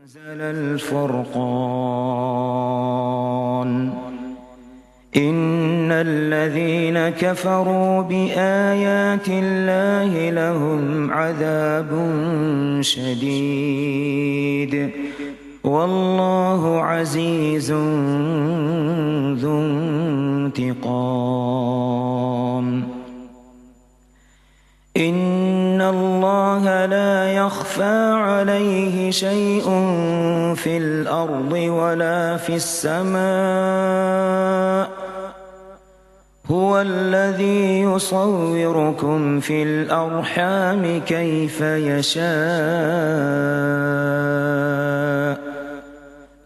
أنزل الفرقان إن الذين كفروا بآيات الله لهم عذاب شديد والله عزيز ذو انتقام إن الله لا يخفى عليه شيء في الأرض ولا في السماء هو الذي يصوركم في الأرحام كيف يشاء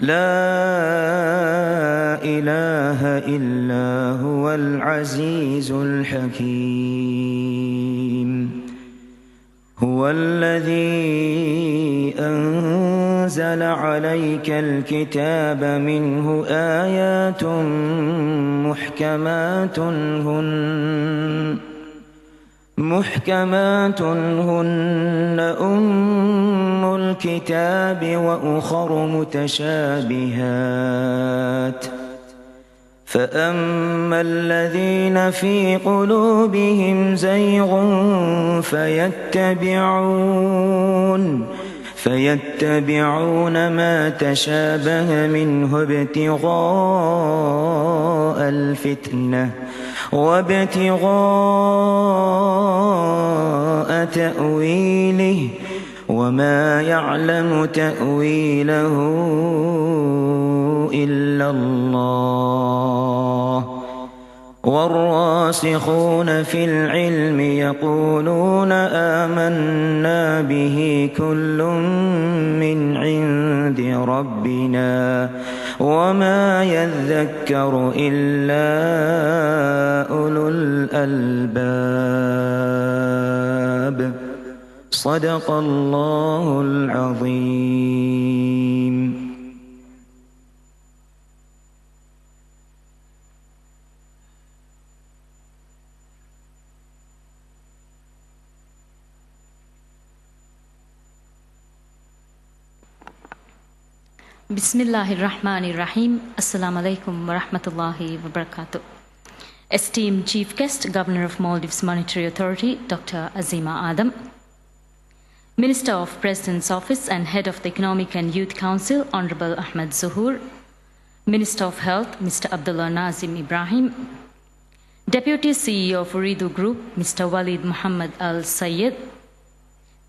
لا إله إلا هو العزيز الحكيم هو الذي أنزل عليك الكتاب منه آيات محكمات هن أم الكتاب وأخر متشابهات فأما الذين في قلوبهم زيغ فيتبعون ما تشابه منه ابتغاء الفتنة وابتغاء تأويله وما يعلم تأويله إلا الله والراسخون في العلم يقولون آمنا به كل من عند ربنا وما يذكر إلا أولو الألباب صدق الله العظيم. Bismillahirrahmanirrahim. Assalamu alaikum wa rahmatullahi wa barakatuh. Esteemed Chief Guest, Governor of Maldives Monetary Authority, Dr. Azima Adam, Minister of President's Office and Head of the Economic and Youth Council, Honorable Ahmed Zuhur, Minister of Health, Mr. Abdullah Nazim Ibrahim, Deputy CEO of Ooredoo Group, Mr. Walid Muhammad Al Sayed,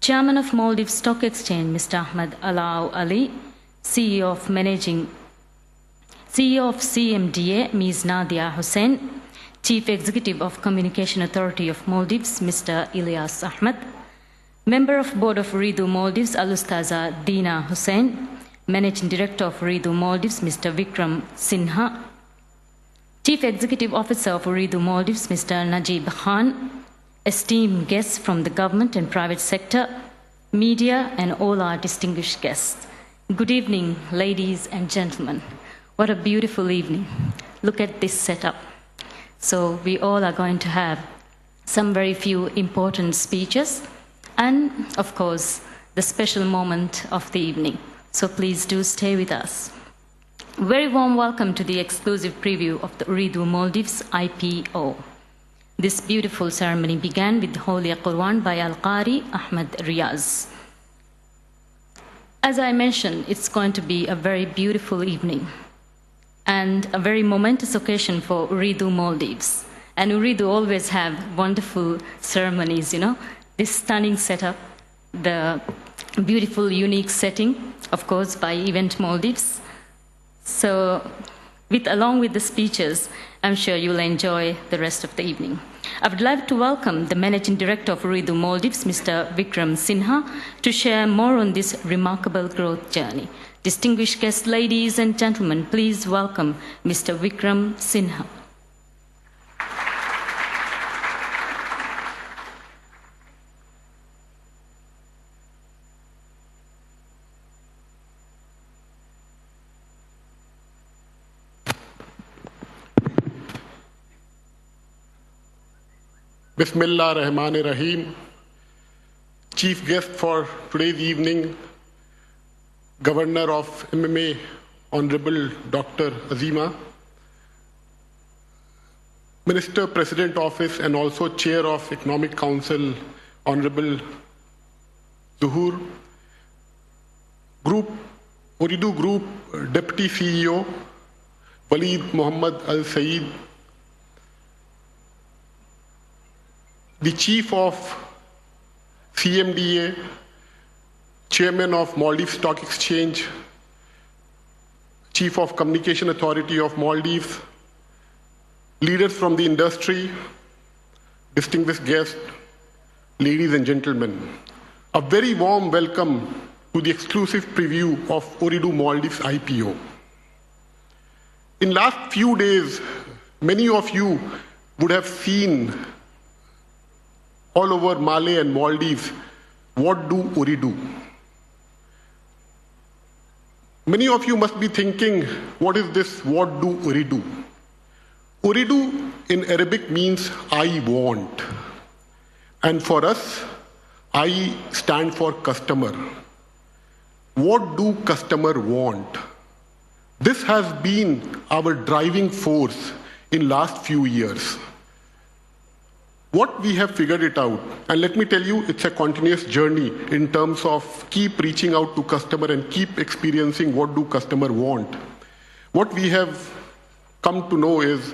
Chairman of Maldives Stock Exchange, Mr. Ahmed Alao Ali, CEO of CMDA, Ms. Nadia Hussain, Chief Executive of Communication Authority of Maldives, Mr. Ilyas Ahmed, Member of Board of Ooredoo Maldives, Al-Ustaza Dina Hussain, Managing Director of Ooredoo Maldives, Mr. Vikram Sinha, Chief Executive Officer of Ooredoo Maldives, Mr. Najib Khan, esteemed guests from the government and private sector, media, and all our distinguished guests. Good evening, ladies and gentlemen. What a beautiful evening. Look at this setup. So we all are going to have some very few important speeches and, of course, the special moment of the evening. So please do stay with us. Very warm welcome to the exclusive preview of the Ooredoo Maldives IPO. This beautiful ceremony began with the Holy Quran by Al-Qari Ahmed Riaz. As I mentioned, it's going to be a very beautiful evening and a very momentous occasion for Ooredoo Maldives. And Ooredoo always have wonderful ceremonies, you know. This stunning setup, the beautiful, unique setting, of course, by Event Maldives. So, along with the speeches, I'm sure you'll enjoy the rest of the evening. I would like to welcome the Managing Director of Ooredoo Maldives, Mr. Vikram Sinha, to share more on this remarkable growth journey. Distinguished guests, ladies and gentlemen, please welcome Mr. Vikram Sinha. Bismillah Rahman Rahim. Chief guest for today's evening, Governor of MMA, Honorable Dr. Azima, Minister, President Office, and also Chair of Economic Council, Honorable Zuhur, Ooredoo Group Deputy CEO, Waleed Mohammed Al Saeed, the Chief of CMDA, Chairman of Maldives Stock Exchange, Chief of Communication Authority of Maldives, leaders from the industry, distinguished guests, ladies and gentlemen, a very warm welcome to the exclusive preview of Ooredoo Maldives IPO. In last few days, many of you would have seen all over Malé and Maldives, what do Ooredoo? Many of you must be thinking, what is this, what do Ooredoo? Ooredoo in Arabic means I want. And for us, I stand for customer. What do customer want? This has been our driving force in last few years. What we have figured it out, and let me tell you, it's a continuous journey in terms of keep reaching out to customer and keep experiencing what do customer want. What we have come to know is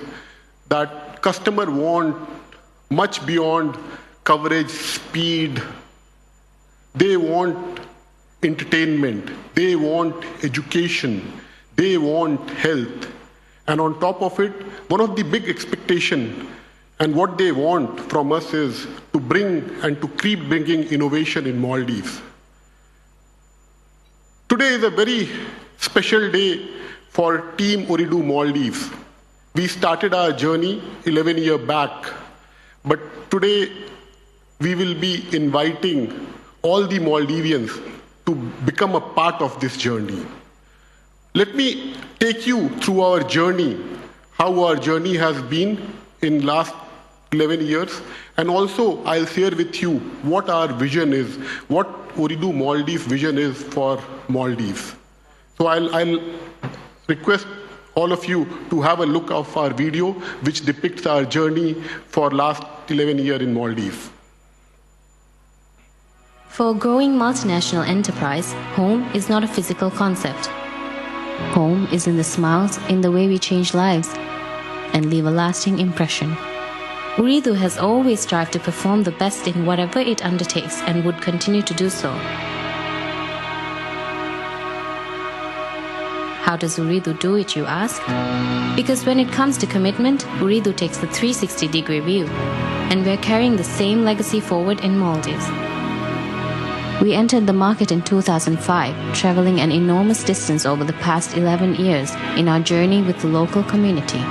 that customer want much beyond coverage, speed. They want entertainment, they want education, they want health. And on top of it, one of the big expectations and what they want from us is to bring and to keep bringing innovation in Maldives. Today is a very special day for Team Ooredoo Maldives. We started our journey 11 years back, but today we will be inviting all the Maldivians to become a part of this journey. Let me take you through our journey, how our journey has been in last 11 years, and also I'll share with you what our vision is, what Ooredoo Maldives vision is for Maldives. So I'll request all of you to have a look of our video which depicts our journey for last 11 years in Maldives. For a growing multinational enterprise, home is not a physical concept. Home is in the smiles, in the way we change lives and leave a lasting impression. Ooredoo has always strived to perform the best in whatever it undertakes and would continue to do so. How does Ooredoo do it, you ask? Because when it comes to commitment, Ooredoo takes the 360-degree view, and we're carrying the same legacy forward in Maldives. We entered the market in 2005, traveling an enormous distance over the past 11 years in our journey with the local community.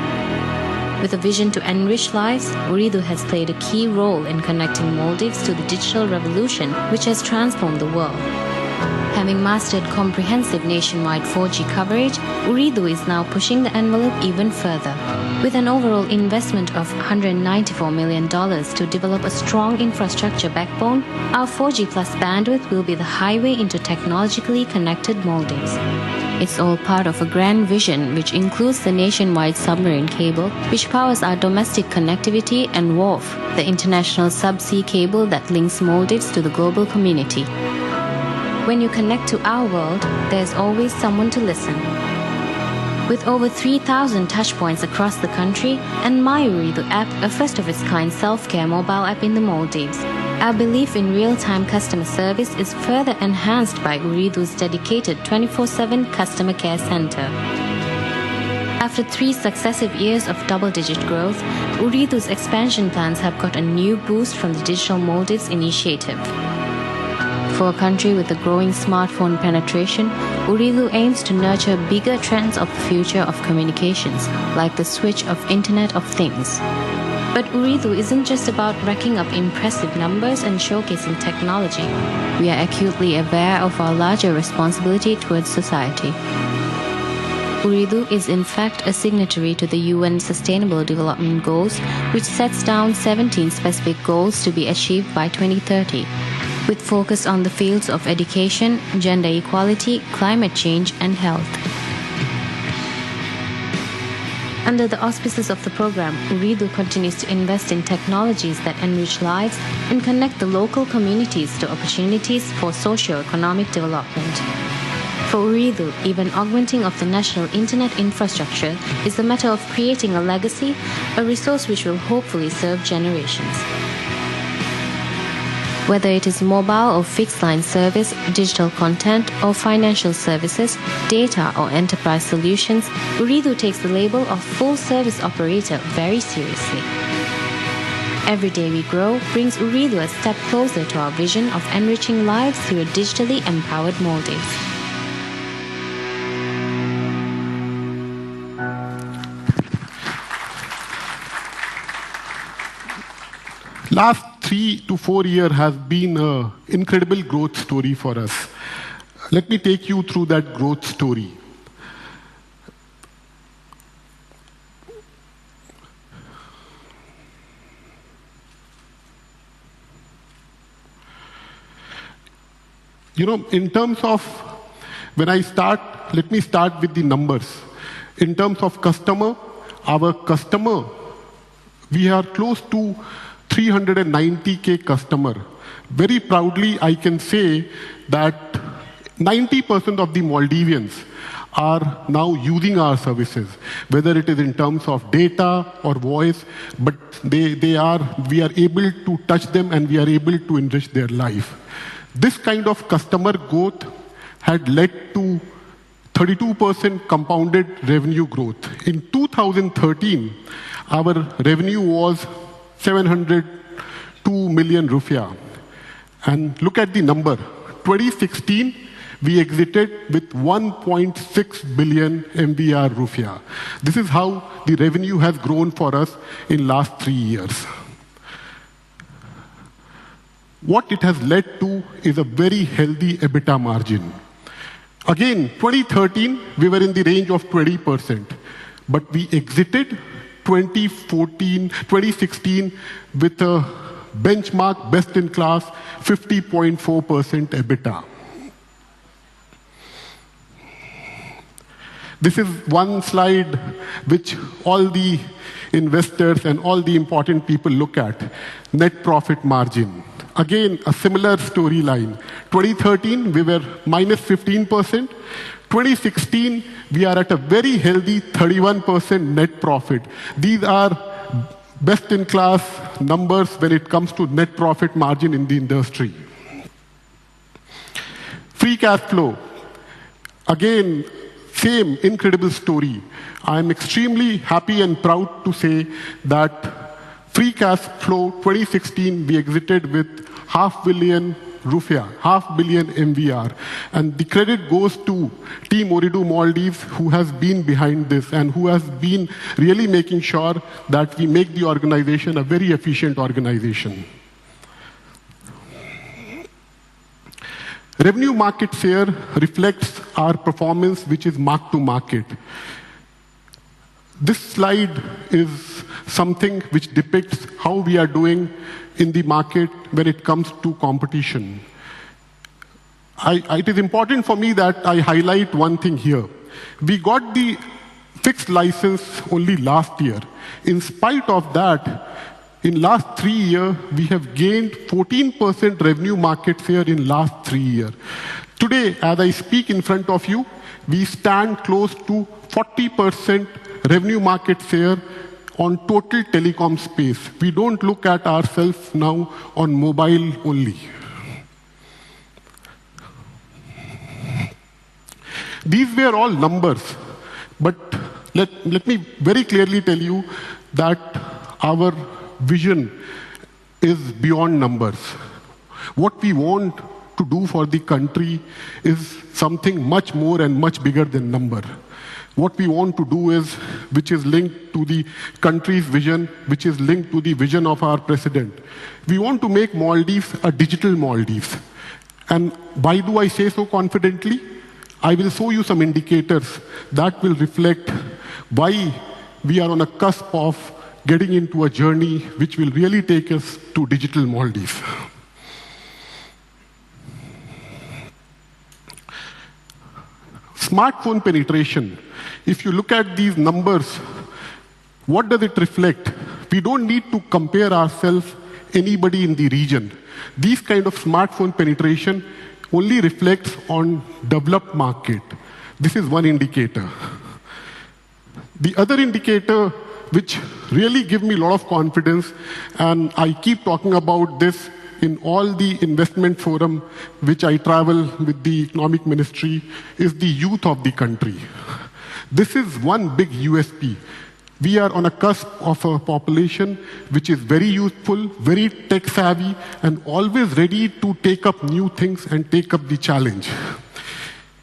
With a vision to enrich lives, Ooredoo has played a key role in connecting Maldives to the digital revolution which has transformed the world. Having mastered comprehensive nationwide 4G coverage, Ooredoo is now pushing the envelope even further. With an overall investment of $194 million to develop a strong infrastructure backbone, our 4G plus bandwidth will be the highway into technologically connected Maldives. It's all part of a grand vision which includes the nationwide submarine cable, which powers our domestic connectivity, and WARF, the international subsea cable that links Maldives to the global community. When you connect to our world, there's always someone to listen. With over 3,000 touchpoints across the country and My Ooredoo app, a first-of-its-kind self-care mobile app in the Maldives, our belief in real-time customer service is further enhanced by Ooredoo's dedicated 24/7 customer care center. After 3 successive years of double-digit growth, Ooredoo's expansion plans have got a new boost from the Digital Maldives initiative. For a country with a growing smartphone penetration, Ooredoo aims to nurture bigger trends of the future of communications, like the switch of Internet of Things. But Ooredoo isn't just about racking up impressive numbers and showcasing technology. We are acutely aware of our larger responsibility towards society. Ooredoo is in fact a signatory to the UN Sustainable Development Goals, which sets down 17 specific goals to be achieved by 2030. with focus on the fields of education, gender equality, climate change, and health. Under the auspices of the program, Ooredoo continues to invest in technologies that enrich lives and connect the local communities to opportunities for socio-economic development. For Ooredoo, even augmenting of the national internet infrastructure is a matter of creating a legacy, a resource which will hopefully serve generations. Whether it is mobile or fixed line service, digital content or financial services, data or enterprise solutions, Ooredoo takes the label of full service operator very seriously. Every day we grow brings Ooredoo a step closer to our vision of enriching lives through a digitally empowered Maldives. Last 3 to 4 years has been an incredible growth story for us. Let me take you through that growth story. You know, in terms of, when I start, let me start with the numbers. In terms of customer, our customer, we are close to 390K customer. Very proudly, I can say that 90% of the Maldivians are now using our services, whether it is in terms of data or voice, but we are able to touch them and we are able to enrich their life. This kind of customer growth had led to 32% compounded revenue growth. In 2013, our revenue was 702 million rupiah. And look at the number. 2016, we exited with 1.6 billion MBR rupiah. This is how the revenue has grown for us in last 3 years. What it has led to is a very healthy EBITDA margin. Again, 2013, we were in the range of 20%, but we exited 2016 with a benchmark best-in-class 50.4% EBITDA. This is one slide which all the investors and all the important people look at, net profit margin. Again, a similar storyline. 2013, we were minus 15%. 2016, we are at a very healthy 31% net profit. These are best-in-class numbers when it comes to net profit margin in the industry. Free cash flow. Again, same incredible story. I'm extremely happy and proud to say that free cash flow 2016, we exited with 500 million rupiah, 500 million MVR. And the credit goes to Team Ooredoo Maldives, who has been behind this and who has been really making sure that we make the organization a very efficient organization. Revenue market share reflects our performance, which is mark to market. This slide is something which depicts how we are doing in the market when it comes to competition. It is important for me that I highlight one thing here. We got the fixed license only last year. In spite of that, in last 3 years, we have gained 14% revenue market share in last 3 years. Today, as I speak in front of you, we stand close to 40% revenue market share on total telecom space. We don't look at ourselves now on mobile only. These were all numbers, but let me very clearly tell you that our vision is beyond numbers. What we want to do for the country is something much more and much bigger than number. What we want to do is, which is linked to the country's vision, which is linked to the vision of our president. We want to make Maldives a digital Maldives. And why do I say so confidently? I will show you some indicators that will reflect why we are on a cusp of getting into a journey which will really take us to digital Maldives. Smartphone penetration. If you look at these numbers, what does it reflect? We don't need to compare ourselves anybody in the region. These kind of smartphone penetration only reflects on developed market. This is one indicator. The other indicator which really give me a lot of confidence, and I keep talking about this in all the investment forum which I travel with the economic ministry, is the youth of the country. This is one big USP. We are on a cusp of a population which is very youthful, very tech savvy, and always ready to take up new things and take up the challenge.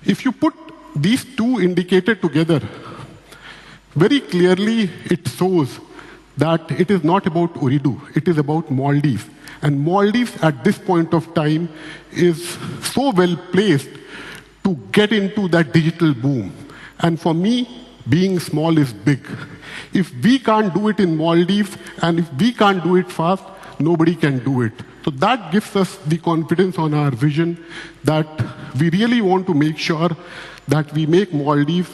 If you put these two indicators together, very clearly it shows that it is not about Ooredoo, it is about Maldives. And Maldives at this point of time is so well placed to get into that digital boom. And for me, being small is big. If we can't do it in Maldives, and if we can't do it fast, nobody can do it. So that gives us the confidence on our vision that we really want to make sure that we make Maldives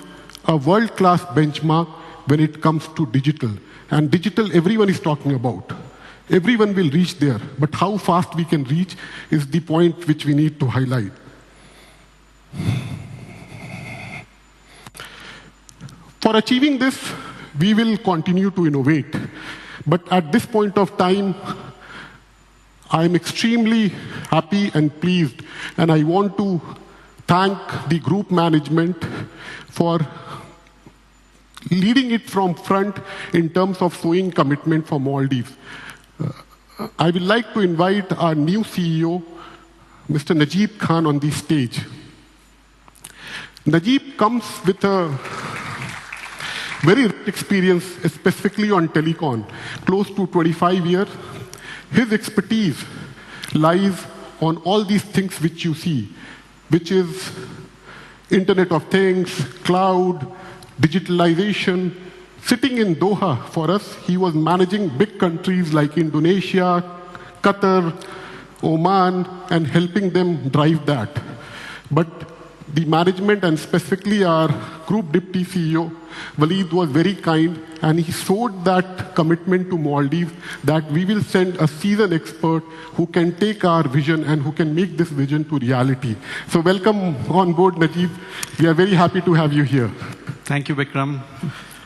a world-class benchmark when it comes to digital. And digital, everyone is talking about. Everyone will reach there. But how fast we can reach is the point which we need to highlight. For achieving this, we will continue to innovate. But at this point of time, I'm extremely happy and pleased, and I want to thank the group management for leading it from front in terms of showing commitment for Maldives. I would like to invite our new CEO, Mr. Najib Khan, on the stage. Najib comes with a very rich experience, specifically on telecom, close to 25 years. His expertise lies on all these things which you see, which is Internet of Things, cloud, digitalization. Sitting in Doha for us, he was managing big countries like Indonesia, Qatar, Oman, and helping them drive that. But the management, and specifically our group deputy CEO, Waleed, was very kind, and he showed that commitment to Maldives that we will send a seasoned expert who can take our vision and who can make this vision to reality. So welcome on board, Najib. We are very happy to have you here. Thank you, Vikram.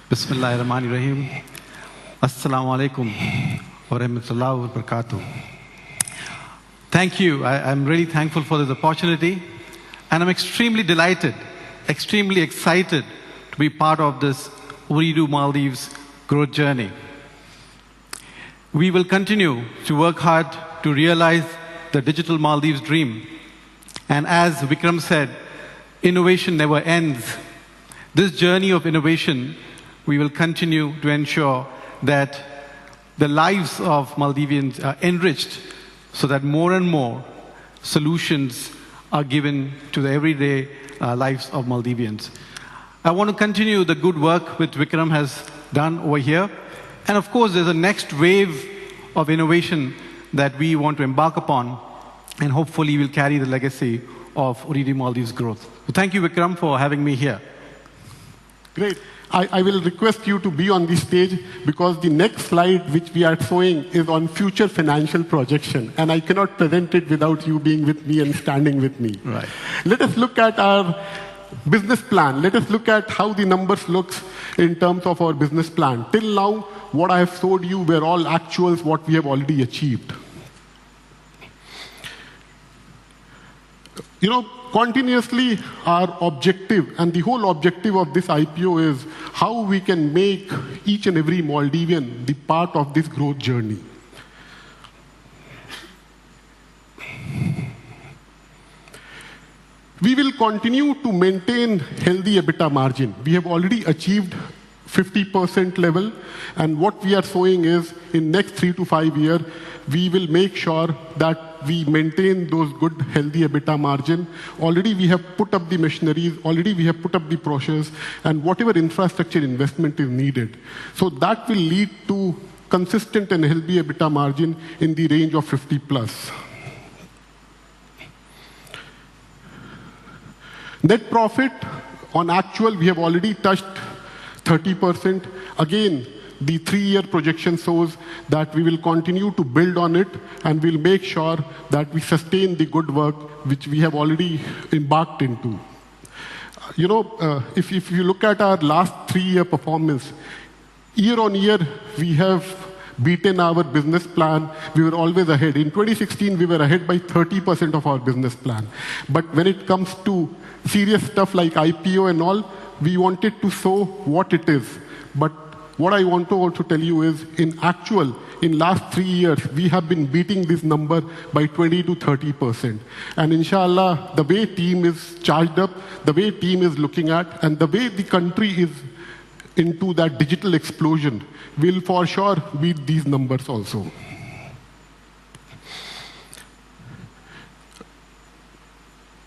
Bismillahirrahmanirrahim. Assalamu alaikum wa rahmatullahi wa barakatuh. Thank you. I'm really thankful for this opportunity. And I'm extremely delighted, extremely excited to be part of this Ooredoo Maldives growth journey. We will continue to work hard to realize the digital Maldives dream. And as Vikram said, innovation never ends. This journey of innovation, we will continue to ensure that the lives of Maldivians are enriched so that more and more solutions are given to the everyday lives of Maldivians. I want to continue the good work which Vikram has done over here. And of course, there's a next wave of innovation that we want to embark upon, and hopefully we'll carry the legacy of Ooredoo Maldives growth. So thank you, Vikram, for having me here. Great. I will request you to be on the stage because the next slide which we are showing is on future financial projection, and I cannot present it without you being with me and standing with me. Right. Let us look at our business plan. Let us look at how the numbers look in terms of our business plan. Till now, what I have showed you were all actuals, what we have already achieved. You know, continuously our objective, and the whole objective of this IPO is how we can make each and every Maldivian the part of this growth journey. We will continue to maintain healthy EBITDA margin. We have already achieved 50% level, and what we are showing is in next 3 to 5 years, we will make sure that we maintain those good, healthy EBITDA margin. Already we have put up the machineries, already we have put up the process, and whatever infrastructure investment is needed. So that will lead to consistent and healthy EBITDA margin in the range of 50 plus. Net profit, On actual, we have already touched 30%. Again, the 3-year projection shows that we will continue to build on it, and we'll make sure that we sustain the good work which we have already embarked into. If you look at our last 3-year performance, year on year, we have beaten our business plan. We were always ahead. In 2016, we were ahead by 30% of our business plan. But when it comes to serious stuff like IPO and all, we wanted to show what it is. But what I want to also tell you is, in actual, in last 3 years, we have been beating this number by 20 to 30%. And inshallah, the way team is charged up, the way team is looking at, and the way the country is into that digital explosion, will for sure beat these numbers also.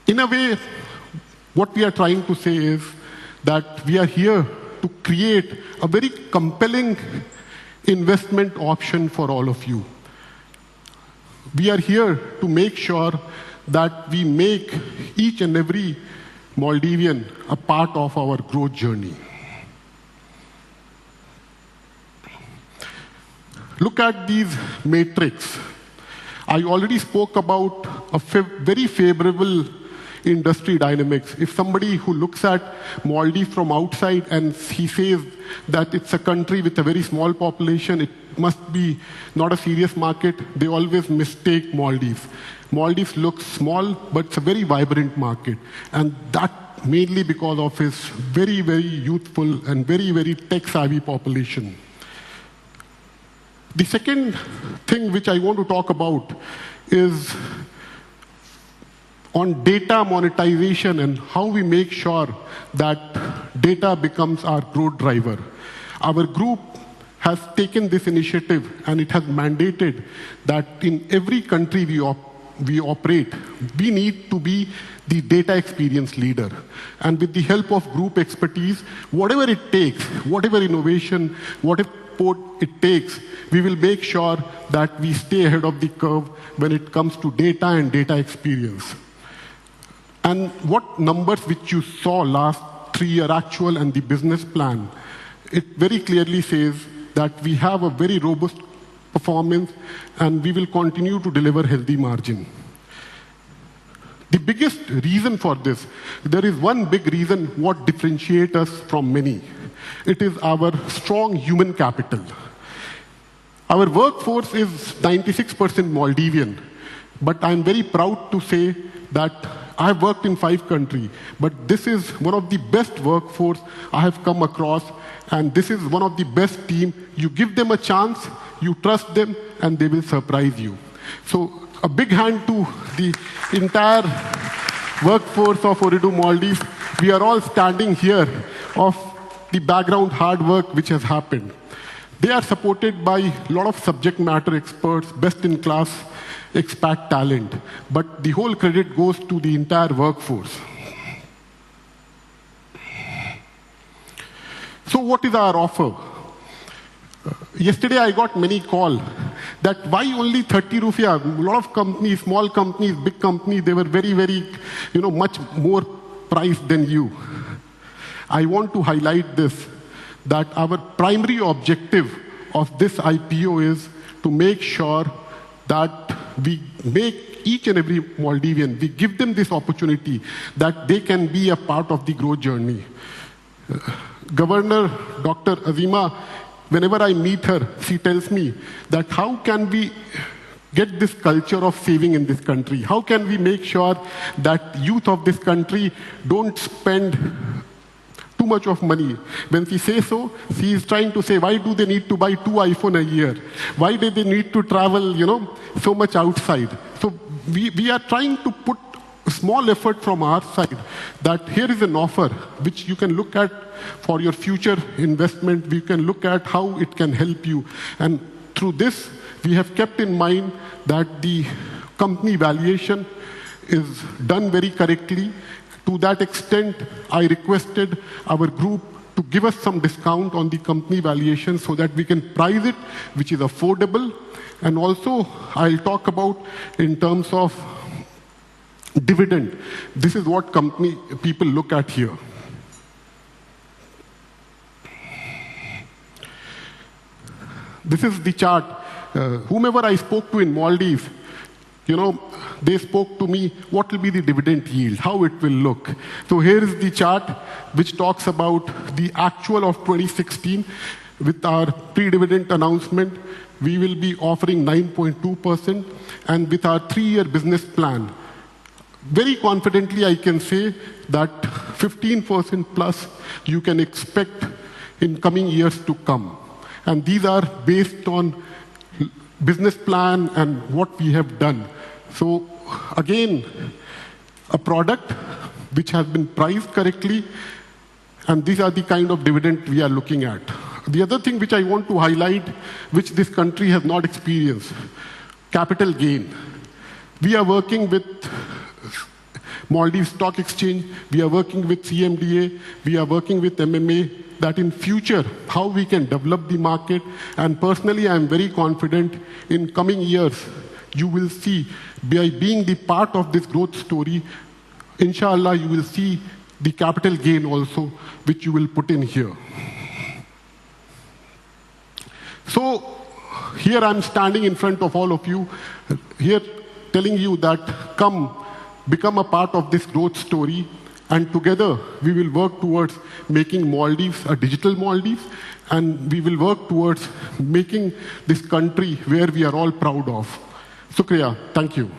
In a way, what we are trying to say is that we are here to create a very compelling investment option for all of you. We are here to make sure that we make each and every Maldivian a part of our growth journey. Look at these matrix. I already spoke about a very favorable industry dynamics. If somebody who looks at Maldives from outside and he says that it's a country with a very small population, it must be not a serious market, they always mistake Maldives. Maldives looks small, but it's a very vibrant market. And that mainly because of its very, very youthful and very, very tech-savvy population. The second thing which I want to talk about is on data monetization and how we make sure that data becomes our growth driver. Our group has taken this initiative, and it has mandated that in every country we operate, we need to be the data experience leader. And with the help of group expertise, whatever it takes, whatever innovation, whatever it takes, we will make sure that we stay ahead of the curve when it comes to data and data experience. And what numbers which you saw last 3-year actual and the business plan, it very clearly says that we have a very robust performance and we will continue to deliver healthy margin. The biggest reason for this, there is one big reason what differentiates us from many. It is our strong human capital. Our workforce is 96% Maldivian, but I'm very proud to say that I've worked in 5 countries, but this is one of the best workforce I have come across, and this is one of the best team. You give them a chance, you trust them, and they will surprise you. So a big hand to the entire workforce of Ooredoo Maldives. We are all standing here of the background hard work which has happened. They are supported by a lot of subject matter experts, best-in-class expat talent, but the whole credit goes to the entire workforce. So what is our offer? Yesterday I got many calls that why only 30 rupiah? A lot of companies, small companies, big companies, they were very, very, much more priced than you. I want to highlight this, that our primary objective of this IPO is to make sure that we make each and every Maldivian, we give them this opportunity that they can be a part of the growth journey. Governor Dr. Azima, whenever I meet her, she tells me that how can we get this culture of saving in this country? How can we make sure that youth of this country don't spend too much of money? When she says so, she is trying to say, why do they need to buy 2 iPhones a year? Why do they need to travel, so much outside? So we are trying to put a small effort from our side that here is an offer which you can look at for your future investment. We can look at how it can help you. And through this, we have kept in mind that the company valuation is done very correctly. To that extent, I requested our group to give us some discount on the company valuation so that we can price it, which is affordable. And also, I'll talk about in terms of dividend. This is what company people look at here. this is the chart. Whomever I spoke to in Maldives, they spoke to me, what will be the dividend yield, how it will look. So here is the chart which talks about the actual of 2016. With our pre-dividend announcement, we will be offering 9.2%. And with our 3-year business plan, very confidently I can say that 15% plus you can expect in coming years to come. And these are based on business plan and what we have done. So again, a product which has been priced correctly, and these are the kind of dividend we are looking at. The other thing which I want to highlight, which this country has not experienced, capital gain. We are working with Maldives Stock Exchange, we are working with CMDA, we are working with MMA, that in future, how we can develop the market. And personally, I am very confident in coming years, you will see, by being the part of this growth story, inshallah, you will see the capital gain also, which you will put in here. So here I'm standing in front of all of you, here telling you that come, become a part of this growth story, and together we will work towards making Maldives a digital Maldives, and we will work towards making this country where we are all proud of. Shukriya. Thank you.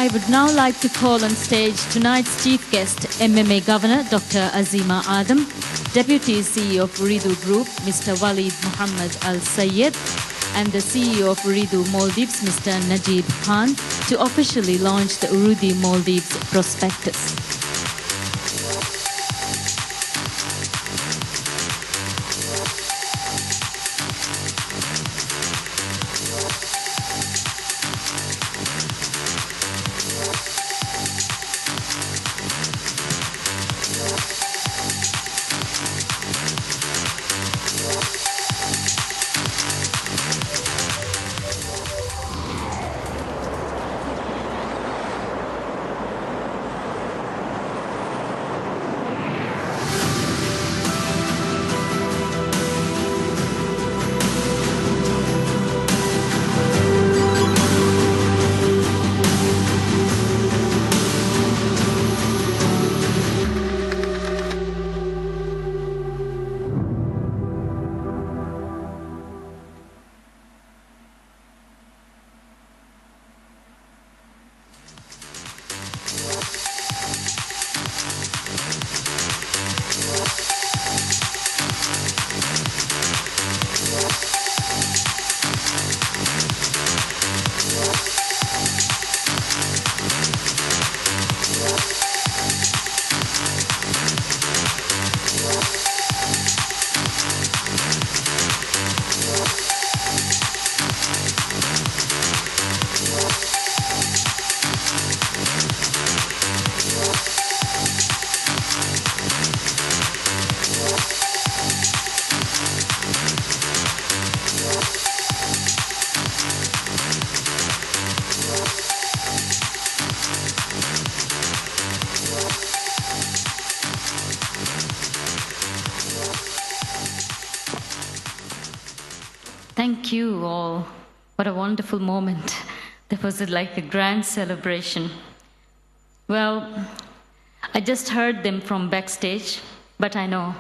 I would now like to call on stage tonight's chief guest, MMA Governor Dr. Azima Adam, Deputy CEO of Ooredoo Group, Mr. Walid Muhammad Al Sayed, and the CEO of Ooredoo Maldives, Mr. Najib Khan, to officially launch the Ooredoo Maldives Prospectus. Thank you all. What a wonderful moment. That was like a grand celebration. Well, I just heard them from backstage, but I know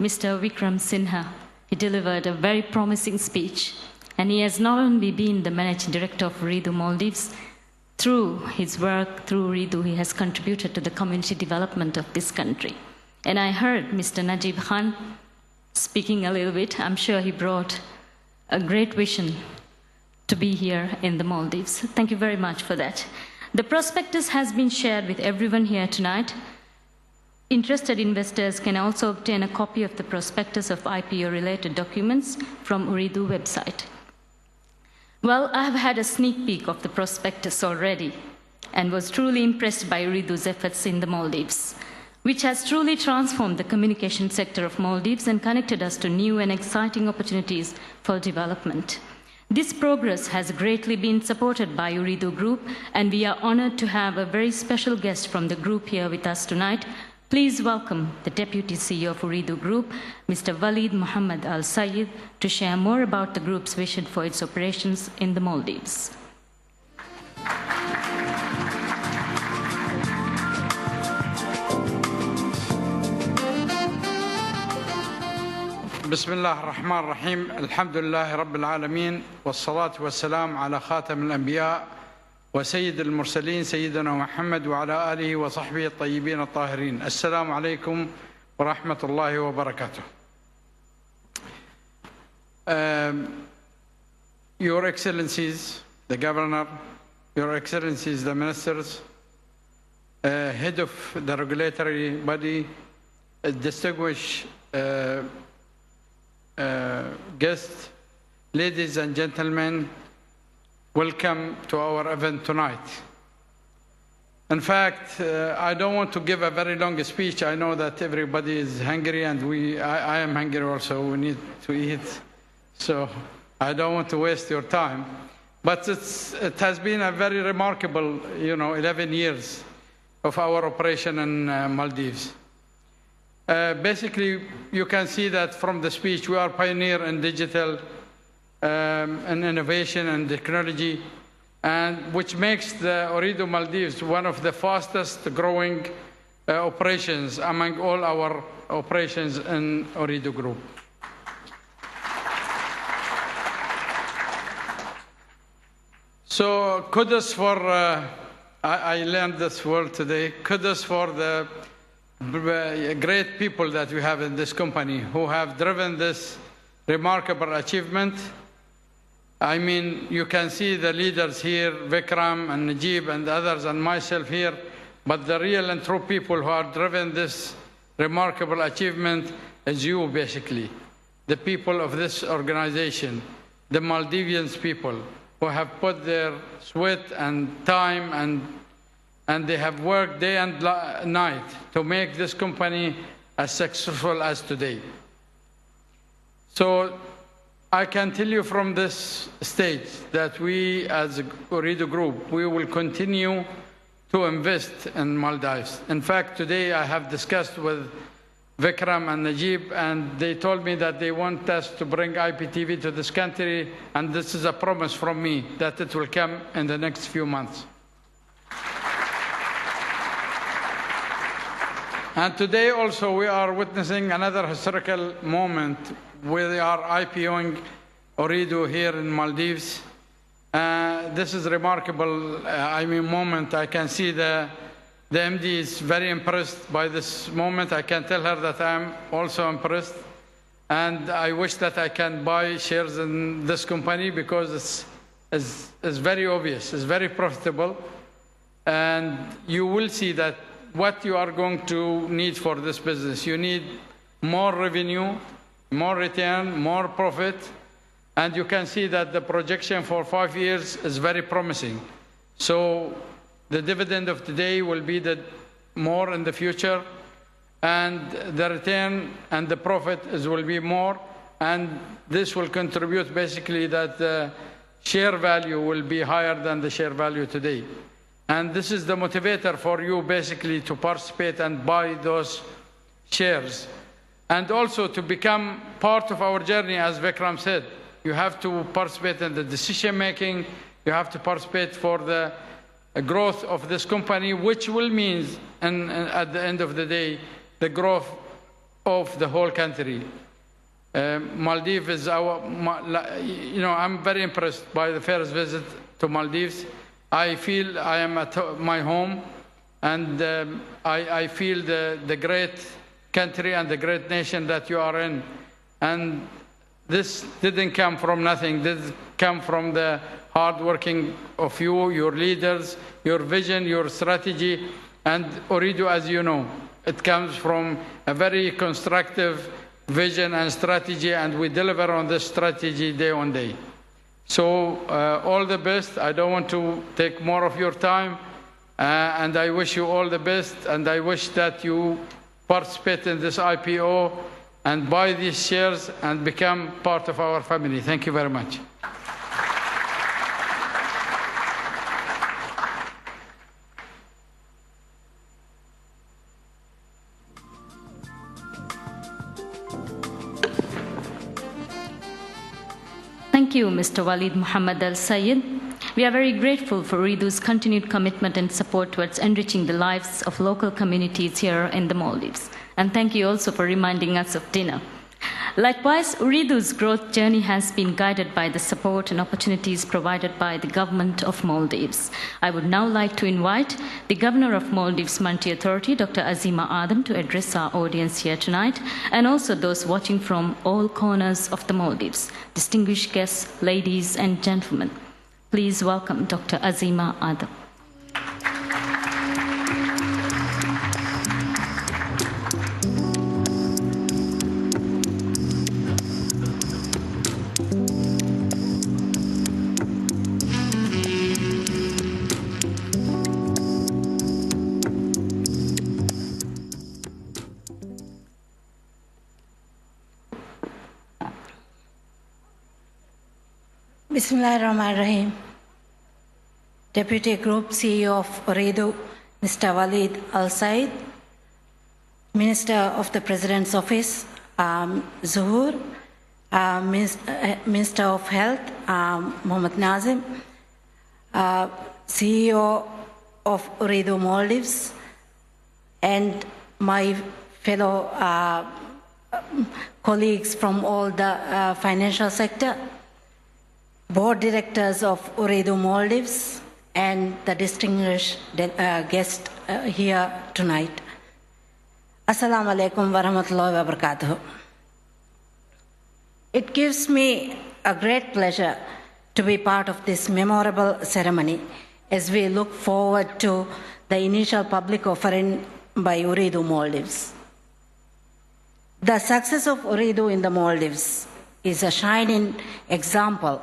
Mr. Vikram Sinha, he delivered a very promising speech, and he has not only been the managing director of Ooredoo Maldives, through his work, through Ooredoo, he has contributed to the community development of this country. And I heard Mr. Najib Khan speaking a little bit. I'm sure he brought a great vision to be here in the Maldives. Thank you very much for that. The prospectus has been shared with everyone here tonight. Interested investors can also obtain a copy of the prospectus of IPO-related documents from Ooredoo website. Well, I have had a sneak peek of the prospectus already and was truly impressed by Ooredoo's efforts in the Maldives, which has truly transformed the communication sector of Maldives and connected us to new and exciting opportunities for development. This progress has greatly been supported by Ooredoo Group, and we are honored to have a very special guest from the group here with us tonight. Please welcome the Deputy CEO of Ooredoo Group, Mr. Walid Muhammad Al Sayed, to share more about the group's vision for its operations in the Maldives. بسم الله الرحمن الرحيم الحمد لله رب العالمين والصلاة والسلام على خاتم الأنبياء وسيد المرسلين سيدنا محمد وعلى آله وصحبه الطيبين الطاهرين. السلام عليكم ورحمة الله وبركاته. Your Excellencies, the Governor, Your Excellencies, the Ministers, Head of the regulatory body, distinguished guests, ladies and gentlemen, welcome to our event tonight. In fact, I don't want to give a very long speech. I know that everybody is hungry, and I am hungry also. We need to eat. So I don't want to waste your time. But it has been a very remarkable, 11 years of our operation in Maldives. Basically, you can see that from the speech, we are pioneer in digital and innovation and technology, and which makes the Ooredoo Maldives one of the fastest growing operations among all our operations in Ooredoo Group. So kudos for, I learned this word today, kudos for the great people that we have in this company who have driven this remarkable achievement. I mean, you can see the leaders here, Vikram and Najib and others and myself here, but the real and true people who are driven this remarkable achievement is you, basically. The people of this organization, the Maldivians people who have put their sweat and time and they have worked day and night to make this company as successful as today. So I can tell you from this stage that we as a Ooredoo Group, we will continue to invest in Maldives. In fact, today I have discussed with Vikram and Najib, and they told me that they want us to bring IPTV to this country, and this is a promise from me that it will come in the next few months. And today also we are witnessing another historical moment. We are IPOing Ooredoo here in Maldives. This is a remarkable moment. I can see the MD is very impressed by this moment. I can tell her that I'm also impressed. And I wish that I can buy shares in this company because it's very obvious, it's very profitable. And you will see that what you are going to need for this business. You need more revenue, more return, more profit. And you can see that the projection for 5 years is very promising. So the dividend of today will be more in the future, and the return and the profit will be more, and this will contribute basically that the share value will be higher than the share value today. And this is the motivator for you basically to participate and buy those shares. And also to become part of our journey, as Vikram said. You have to participate in the decision making, you have to participate for the growth of this company, which will mean, at the end of the day, the growth of the whole country. Maldives is I'm very impressed by the first visit to Maldives. I feel I am at my home, and I feel the great country and the great nation that you are in. And this didn't come from nothing. This came from the hard working of you, your leaders, your vision, your strategy. And Ooredoo, as you know, it comes from a very constructive vision and strategy, and we deliver on this strategy day on day. So all the best. I don't want to take more of your time, and I wish you all the best, and I wish that you participate in this IPO and buy these shares and become part of our family. Thank you very much. Thank you, Mr. Walid Muhammad Al Sayed. We are very grateful for Ooredoo's continued commitment and support towards enriching the lives of local communities here in the Maldives. And thank you also for reminding us of dinner. Likewise, Ooredoo's growth journey has been guided by the support and opportunities provided by the government of Maldives. I would now like to invite the Governor of Maldives Monetary Authority, Dr. Azima Adam, to address our audience here tonight, and also those watching from all corners of the Maldives. Distinguished guests, ladies and gentlemen, please welcome Dr. Azima Adam. Bismillahirrahmanirrahim. Deputy Group CEO of Ooredoo, Mr. Walid Al Sayed, Minister of the President's Office, Zuhur, Minister of Health, Mohammad Nazim, CEO of Ooredoo Maldives, and my fellow colleagues from all the financial sector, board directors of Ooredoo Maldives, and the distinguished guest here tonight. Assalamu alaikum wa rahmatullahi wa barakatuh. It gives me a great pleasure to be part of this memorable ceremony as we look forward to the initial public offering by Ooredoo Maldives. The success of Ooredoo in the Maldives is a shining example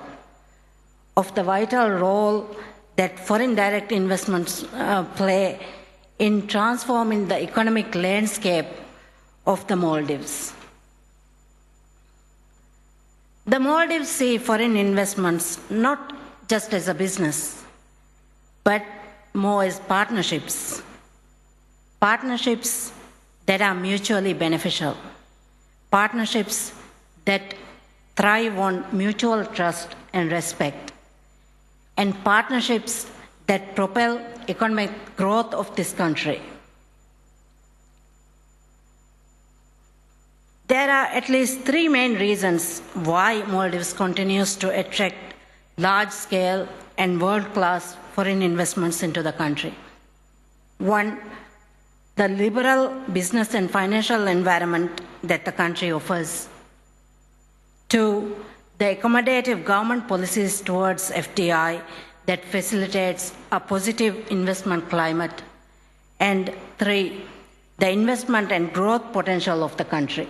of the vital role that foreign direct investments play in transforming the economic landscape of the Maldives. The Maldives see foreign investments not just as a business, but more as partnerships. Partnerships that are mutually beneficial. Partnerships that thrive on mutual trust and respect. And partnerships that propel economic growth of this country. There are at least three main reasons why Maldives continues to attract large-scale and world-class foreign investments into the country. One, the liberal business and financial environment that the country offers. Two, the accommodative government policies towards FDI that facilitates a positive investment climate. And three, the investment and growth potential of the country.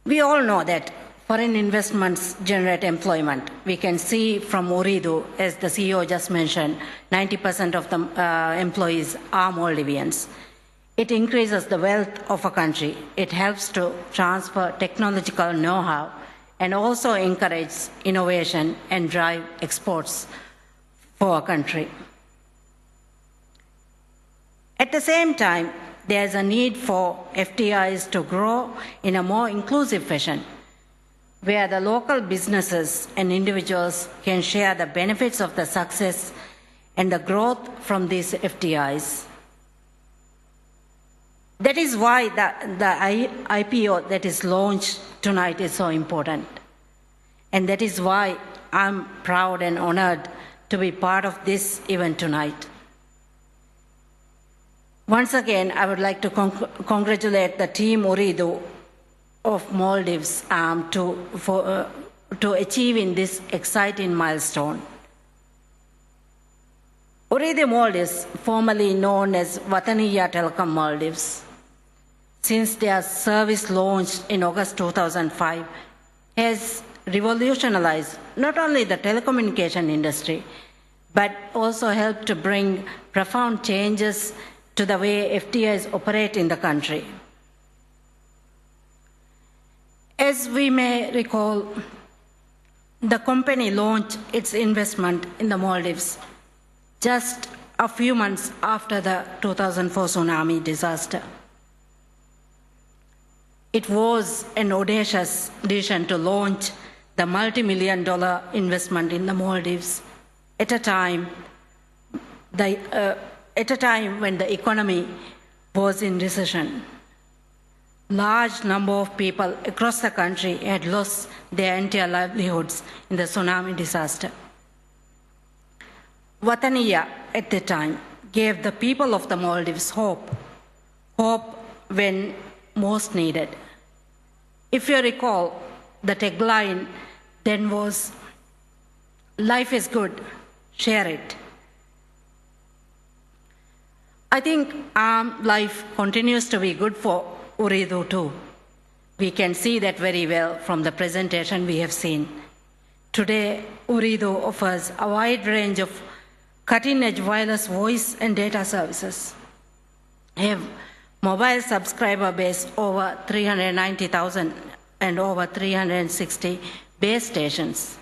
We all know that foreign investments generate employment. We can see from Ooredoo, as the CEO just mentioned, 90% of the employees are Maldivians. It increases the wealth of a country. It helps to transfer technological know-how and also encourages innovation and drive exports for a country. At the same time, there is a need for FDIs to grow in a more inclusive fashion, where the local businesses and individuals can share the benefits of the success and the growth from these FDIs. That is why the IPO that is launched tonight is so important. And that is why I'm proud and honored to be part of this event tonight. Once again, I would like to congratulate the team Ooredoo of Maldives to achieving this exciting milestone. Ooredoo Maldives, formerly known as Wataniya Telecom Maldives, since their service launched in August 2005, has revolutionized not only the telecommunication industry, but also helped to bring profound changes to the way FDIs operate in the country. As we may recall, the company launched its investment in the Maldives just a few months after the 2004 tsunami disaster. It was an audacious decision to launch the multi-million-dollar investment in the Maldives at a time when the economy was in recession. Large number of people across the country had lost their entire livelihoods in the tsunami disaster. Wataniya at the time gave the people of the Maldives hope when most needed. If you recall, the tagline then was, "Life is good, share it." I think life continues to be good for Ooredoo too. We can see that very well from the presentation we have seen. Today, Ooredoo offers a wide range of cutting-edge wireless voice and data services. Have mobile subscriber base over 390,000 and over 360 base stations.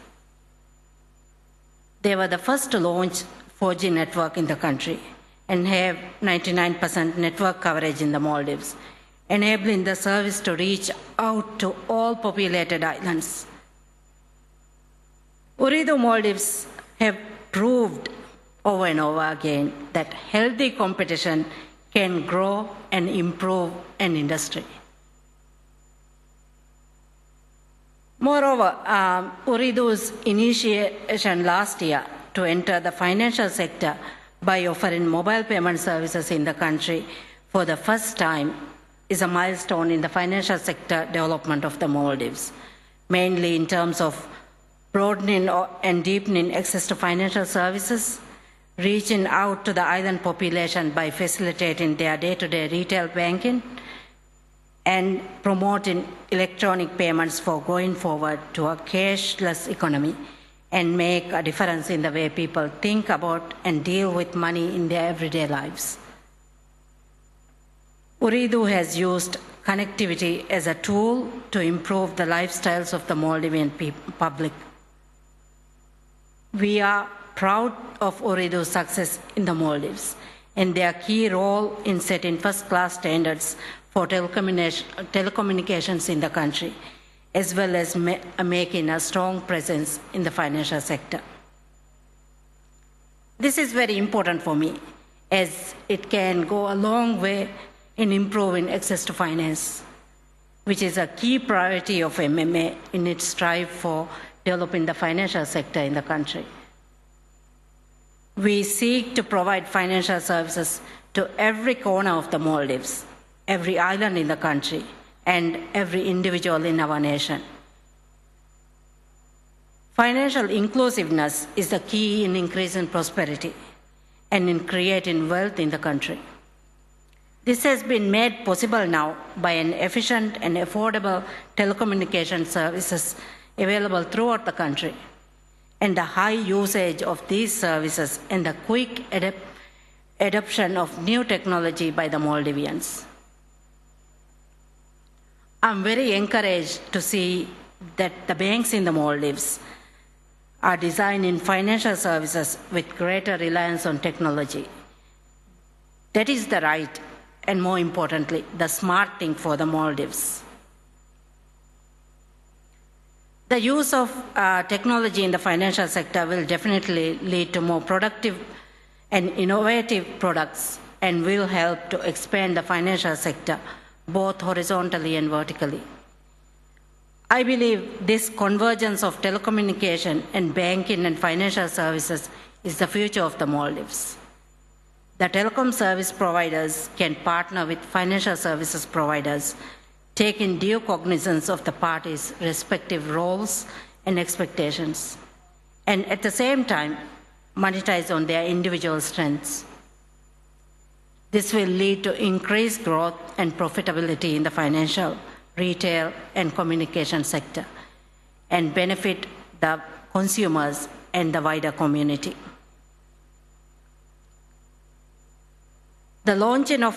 They were the first to launch 4G network in the country and have 99% network coverage in the Maldives, enabling the service to reach out to all populated islands. Ooredoo Maldives have proved over and over again that healthy competition can grow and improve an industry. Moreover, Ooredoo's initiation last year to enter the financial sector by offering mobile payment services in the country for the first time is a milestone in the financial sector development of the Maldives. mainly in terms of broadening and deepening access to financial services, reaching out to the island population by facilitating their day-to-day retail banking, and promoting electronic payments for going forward to a cashless economy and make a difference in the way people think about and deal with money in their everyday lives. Ooredoo has used connectivity as a tool to improve the lifestyles of the Maldivian public. We are proud of Ooredoo's success in the Maldives and their key role in setting first-class standards for telecommunications in the country, as well as making a strong presence in the financial sector. This is very important for me, as it can go a long way in improving access to finance, which is a key priority of MMA in its strive for developing the financial sector in the country. We seek to provide financial services to every corner of the Maldives, every island in the country, and every individual in our nation. Financial inclusiveness is the key in increasing prosperity and in creating wealth in the country. This has been made possible now by an efficient and affordable telecommunication services available throughout the country, and the high usage of these services and the quick adoption of new technology by the Maldivians. I'm very encouraged to see that the banks in the Maldives are designing financial services with greater reliance on technology. That is the right and, more importantly, the smart thing for the Maldives. The use of technology in the financial sector will definitely lead to more productive and innovative products and will help to expand the financial sector both horizontally and vertically. I believe this convergence of telecommunication and banking and financial services is the future of the Maldives. The telecom service providers can partner with financial services providers, taking due cognizance of the parties' respective roles and expectations, and at the same time, monetize on their individual strengths. This will lead to increased growth and profitability in the financial, retail, and communication sector, and benefit the consumers and the wider community. The launching of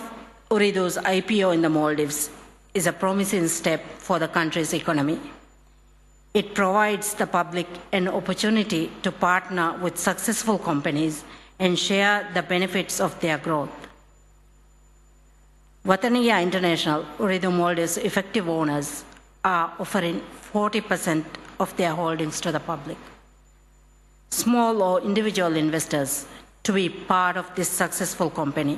Ooredoo's IPO in the Maldives is a promising step for the country's economy. It provides the public an opportunity to partner with successful companies and share the benefits of their growth. Wataniya International, Ooredoo Maldives' effective owners, are offering 40% of their holdings to the public. Small or individual investors to be part of this successful company,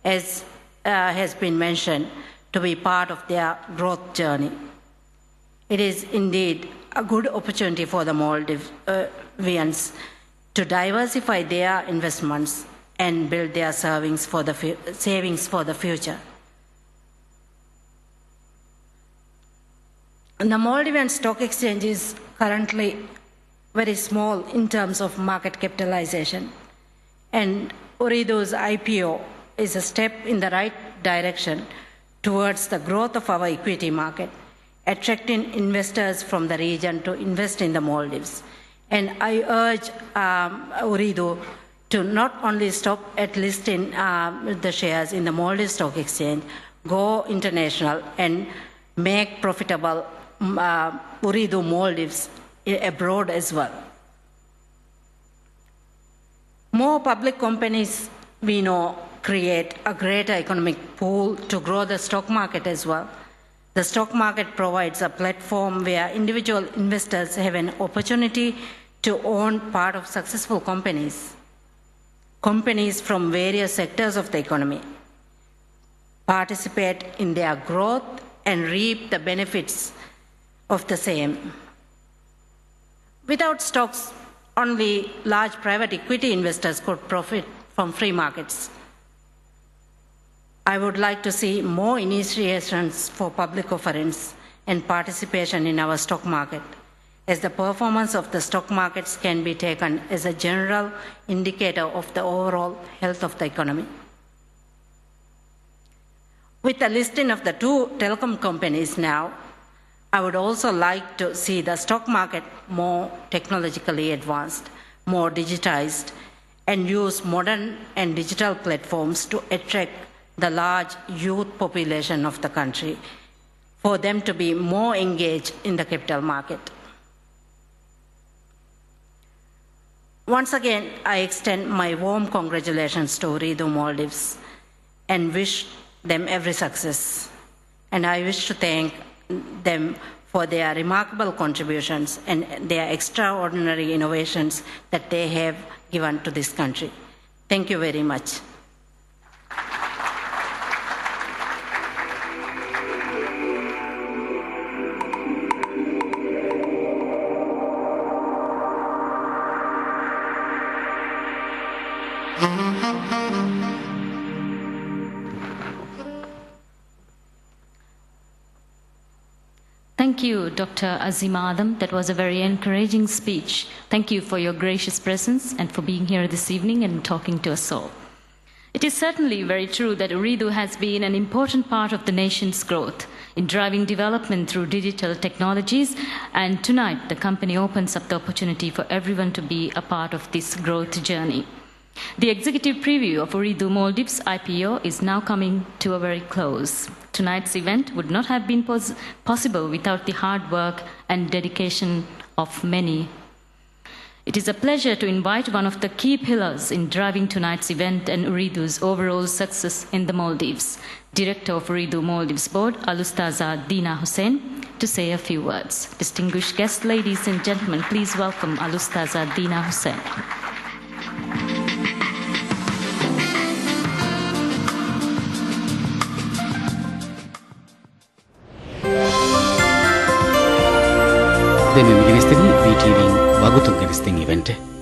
as has been mentioned, to be part of their growth journey. It is indeed a good opportunity for the Maldivians to diversify their investments and build their savings for the future. The Maldivian Stock Exchange is currently very small in terms of market capitalization, and Ooredoo's IPO is a step in the right direction towards the growth of our equity market, attracting investors from the region to invest in the Maldives. And I urge Ooredoo to not only stop at listing the shares in the Maldives Stock Exchange, go international and make profitable Ooredoo Maldives abroad as well. More public companies, we know, create a greater economic pool to grow the stock market as well. The stock market provides a platform where individual investors have an opportunity to own part of successful companies from various sectors of the economy, participate in their growth and reap the benefits of the same. Without stocks, only large private equity investors could profit from free markets. I would like to see more initiations for public offerings and participation in our stock market, as the performance of the stock markets can be taken as a general indicator of the overall health of the economy. With the listing of the two telecom companies now, I would also like to see the stock market more technologically advanced, more digitized, and use modern and digital platforms to attract the large youth population of the country, for them to be more engaged in the capital market. Once again, I extend my warm congratulations to Ooredoo Maldives and wish them every success. And I wish to thank them for their remarkable contributions and their extraordinary innovations that they have given to this country. Thank you very much. Thank you, Dr. Azima Adam. That was a very encouraging speech. Thank you for your gracious presence and for being here this evening and talking to us all. It is certainly very true that Ooredoo has been an important part of the nation's growth in driving development through digital technologies, and tonight the company opens up the opportunity for everyone to be a part of this growth journey. The executive preview of Ooredoo Maldives IPO is now coming to a very close. Tonight's event would not have been possible without the hard work and dedication of many. It is a pleasure to invite one of the key pillars in driving tonight's event and Ooredoo's overall success in the Maldives, Director of Ooredoo Maldives Board, Alustaza Dina Hussain, to say a few words. Distinguished guests, ladies and gentlemen, please welcome Alustaza Dina Hussain. Demi Milisting, VTV, Bagutung Listing event.